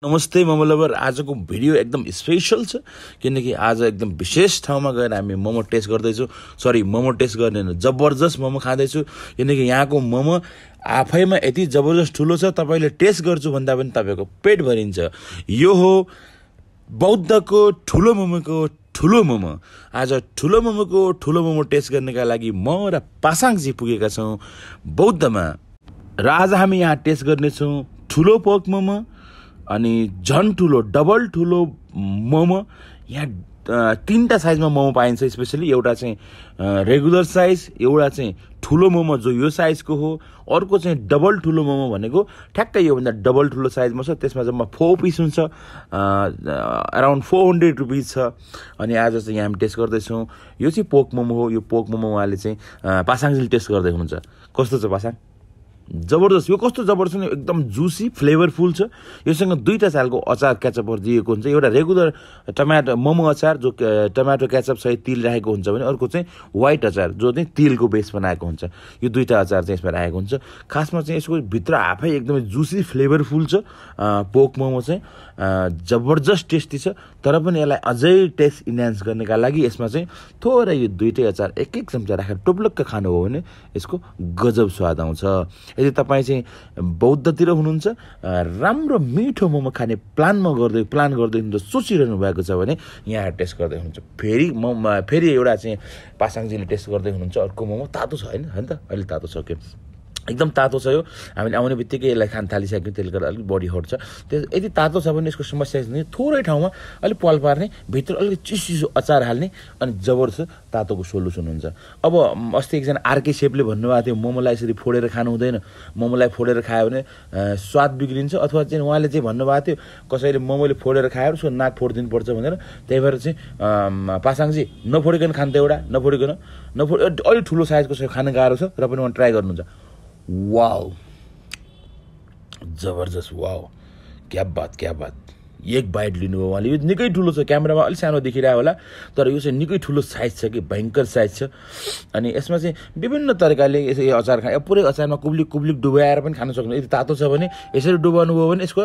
नमस्ते मोमो लभर। आजको भिडियो एकदम स्पेशल छ किनकि आज एकदम विशेष ठाउँमा गएर हामी मोमो टेस्ट गर्दैछौँ। मोमो टेस्ट गर्ने हैन, जबरजस्त मोमो खाँदैछु किनकि यहाँको मोमो आफैमा यति जबरजस्त ठुलो छ। तपाईले टेस्ट गर्छु भन्दा पनि तपाईको पेट भरिन्छ। यो हो बौद्धको ठुलो मोमोको ठुलो मोमो। आज ठुलो मोमो टेस्ट गर्नका लागि म र पासाङजी पुगेका छौँ बौद्धमा र आज हामी यहाँ टेस्ट गर्नेछौँ ठुलो पोर्क मोमो अनि झन ठुलो डबल ठुलो मोमो। यहाँ तीनटा साइजमा मोमो पाइन्छ। स्पेशली एउटा चाहिँ रेगुलर साइज, एउटा चाहिँ ठुलो मोमो जो यो साइजको हो, अर्को चाहिँ डबल ठुलो मोमो भनेको ठ्याक्कै योभन्दा डबल ठुलो साइजमा छ। त्यसमा जम्मा 4 पिस हुन्छ, अराउन्ड 400 रुपिस छ। अनि आज चाहिँ यहाँ हामी टेस्ट गर्दैछौँ। यो चाहिँ पोर्क मोमो हो। यो पोर्क मोमो उहाँले चाहिँ पासाङले टेस्ट गर्दै हुनुहुन्छ। कस्तो छ पासाङ? जबरदस्त। यो कस्तो जबरदस्त नि, एकदम जुसी फ्लेभरफुल छ। योसँग दुईटा सालको अचार केचपहरू दिएको हुन्छ। एउटा रेगुलर टमाटो मोमो अचार जो टमाटो केचप सहित तिल राखेको हुन्छ भने अर्को चाहिँ व्हाइट अचार जो चाहिँ तिलको बेस बनाएको हुन्छ। यो दुईटा अचार चाहिँ यसमा राखेको हुन्छ। खासमा चाहिँ यसको भित्र आफै एकदमै जुसी फ्लेभरफुल छ। पोर्क मोमो चाहिँ जबरजस्त टेस्टी छ। तर पनि यसलाई अझै टेस्ट इन्हान्स गर्नका लागि यसमा चाहिँ थोरै यो दुईटै अचार एक चम्चा राखेर टोप्लक्क खानु हो भने यसको गजब स्वाद आउँछ। यदि तपाईँ चाहिँ बौद्धतिर हुनुहुन्छ, राम्रो मिठो मोमो खाने प्लान गर्दै हुनुहुन्छ, सोचिरहनु भएको छ भने यहाँ टेस्ट गर्दै हुनुहुन्छ। फेरि एउटा चाहिँ पासाङजीले टेस्ट गर्दै हुनुहुन्छ अर्को मोमो। तातो छ होइन त? अहिले तातो छ, एकदम तातो छ। यो हामीले आउने बित्तिकै यसलाई खान थालिसक्यौँ, त्यसले गर्दा अलिक बडी हट छ। यदि तातो छ भने यसको समस्या चाहिँ थोरै ठाउँमा अलिक पल पार्ने, भित्र अलिक चिसो अचार हाल्ने अनि जबरजस्त तातोको सोल्युसन हुन्छ। अब अस्ति एकजना आरके सेपले भन्नुभएको थियो मोमोलाई यसरी फोडेर खानु हुँदैन, मोमोलाई फोडेर खायो भने स्वाद बिग्रिन्छ। अथवा चाहिँ उहाँले चाहिँ भन्नुभएको थियो कसैले मोमोले फोडेर खायो उसको नाक फोडिदिनु पर्छ भनेर। त्यही भएर चाहिँ पासाङजी नफोडिकन खान्छ, एउटा नफोडिकन अलिक ठुलो साइजको खान गाह्रो छ र पनि उहाँ ट्राई गर्नुहुन्छ। वाओ, जबरजस्त, वाओ, क्या बात। एक बाइट लिनुभयो उहाँले। यो निकै ठुलो छ, क्यामेरामा अलिक सानो देखिरहेको होला तर यो चाहिँ निकै ठुलो साइज छ कि भयङ्कर साइज छ। अनि यसमा चाहिँ विभिन्न तरिकाले यसरी अचार खाने, पुरै अचारमा कुब्लिक डुबाएर पनि खान सक्नु। यदि तातो छ भने यसरी डुबाउनु भयो भने यसको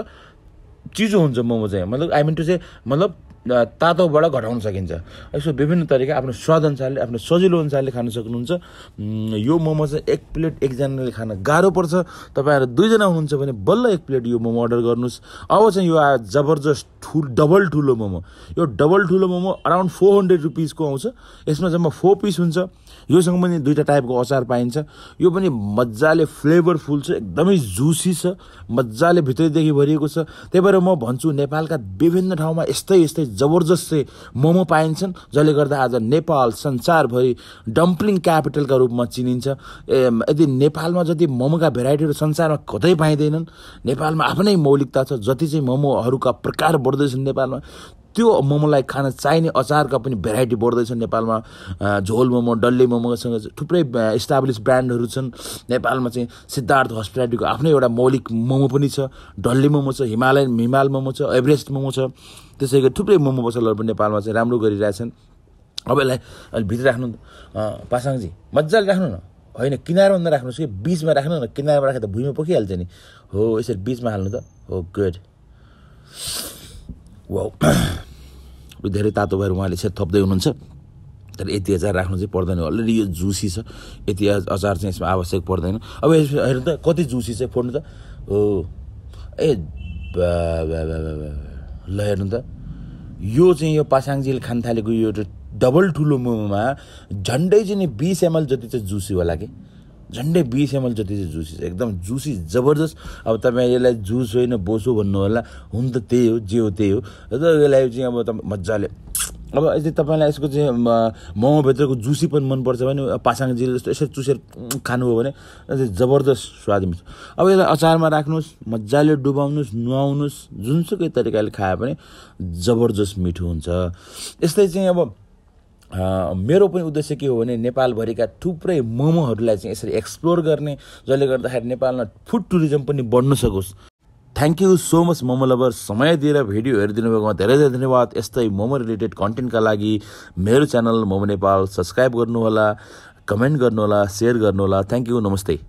चिजो हुन्छ मोमो चाहिँ, मतलब आई मिन टु चाहिँ मतलब तातोबाट घटाउन सकिन्छ। यसो विभिन्न तरिका आफ्नो स्वाद अनुसारले, आफ्नो सजिलो अनुसारले खान सक्नुहुन्छ। यो मोमो चाहिँ एक प्लेट एकजनाले खान गाह्रो पर्छ। तपाईँहरू दुईजना हुनुहुन्छ भने बल्ल एक प्लेट यो मोमो अर्डर गर्नुहोस्। अब चाहिँ यो जबरजस्त डबल ठुलो मोमो। यो डबल ठुलो मोमो अराउन्ड 400 रुपिसको आउँछ। यसमा जम्मा 4 पिस हुन्छ। योसँग पनि दुईटा टाइपको अचार पाइन्छ। यो पनि मजाले फ्लेभरफुल छ, एकदमै जुसी छ, मजाले भित्रैदेखि भरिएको छ। त्यही भएर म भन्छु नेपालका विभिन्न ठाउँमा यस्तै जबरजस्त मोमो पाइन्छन्, जसले गर्दा आज नेपाल संसारभरि डम्पलिङ क्यापिटलका रूपमा चिनिन्छ। यदि नेपालमा जति मोमोका भेराइटीहरू संसारमा कतै पाइँदैनन्, नेपालमा आफ्नै मौलिकता छ। जति चाहिँ मोमोहरूका प्रकार बढ्दैछन् नेपालमा, त्यो मोमोलाई खान चाहिने अचारका पनि भेराइटी बढ्दैछ नेपालमा। झोल मोमो, डल्ले मोमोसँग थुप्रै इस्टाब्लिस ब्रान्डहरू छन्। नेपालमा चाहिँ सिद्धार्थ हस्पिटालिटीको आफ्नै एउटा मौलिक मोमो पनि छ, डल्ले मोमो छ, हिमाल मोमो छ, एभरेस्ट मोमो छ। त्यसैले थुप्रै मोमो पसलहरू पनि नेपालमा चाहिँ राम्रो गरिरहेछन्। अब यसलाई अलिक भित्र राख्नु पासाङजी, मजाले राख्नु न, होइन किनारमा नराख्नुहोस् कि बिचमा राख्नु न। किनारमा राख्दा त भुइँमा पोखिहाल्छ नि। हो यसरी बिचमा हाल्नु त। हो गुड। वाउ, धेरै तातो भएर उहाँले चाहिँ थप्दै हुनुहुन्छ। तर यति अचार राख्नु चाहिँ पर्दैन, अलरेडी यो जुसी छ। यति अचार चाहिँ यसमा आवश्यक पर्दैन। अब हेर्नु त कति जुसी छ, फोड्नु त। हो ए ल हेर्नु त, यो चाहिँ यो पासाङजीले खान थालेको यो डबल ठुलो मोमोमा झन्डै चाहिँ नि 20 ml जति चाहिँ जुसी होला कि, झन्डै 20 ml जति चाहिँ जुसी छ। एकदम जुसी जबरजस्त। अब तपाईँ यसलाई जुस होइन बोसो भन्नु होला, हुन त त्यही हो, जे हो त्यही हो। र यसलाई चाहिँ अब तपाईँ मजाले, अब यदि तपाईँलाई यसको चाहिँ मोमोभित्रको जुसी पनि मनपर्छ भने पासाङजीले जस्तो यसरी चुसेर खानुभयो भने जबरजस्त स्वाद मिल्छ। अब यसलाई अचारमा राख्नुहोस्, मजाले डुबाउनुहोस्, नुहाउनुहोस्, जुनसुकै तरिकाले खाए पनि जबरजस्त मिठो हुन्छ। यस्तै चाहिँ अब मेरो पनि उद्देश्य के हो भने नेपालभरिका थुप्रै मोमोहरूलाई चाहिँ यसरी एक्सप्लोर गर्ने, जसले गर्दाखेरि नेपालमा फुड टुरिज्म पनि बढ्न सकोस्। Thank you so much momo lover. समय दिएर भिडियो हेरिदिनु भएकोमा धेरै धन्यवाद। यस्तै मोमो रिलेटेड कन्टेन्टका लागि मेरो च्यानल मोमो नेपाल सब्सक्राइब गर्नुहोला, कमेन्ट गर्नुहोला, सेयर गर्नुहोला। थ्याङ्क यू, नमस्ते।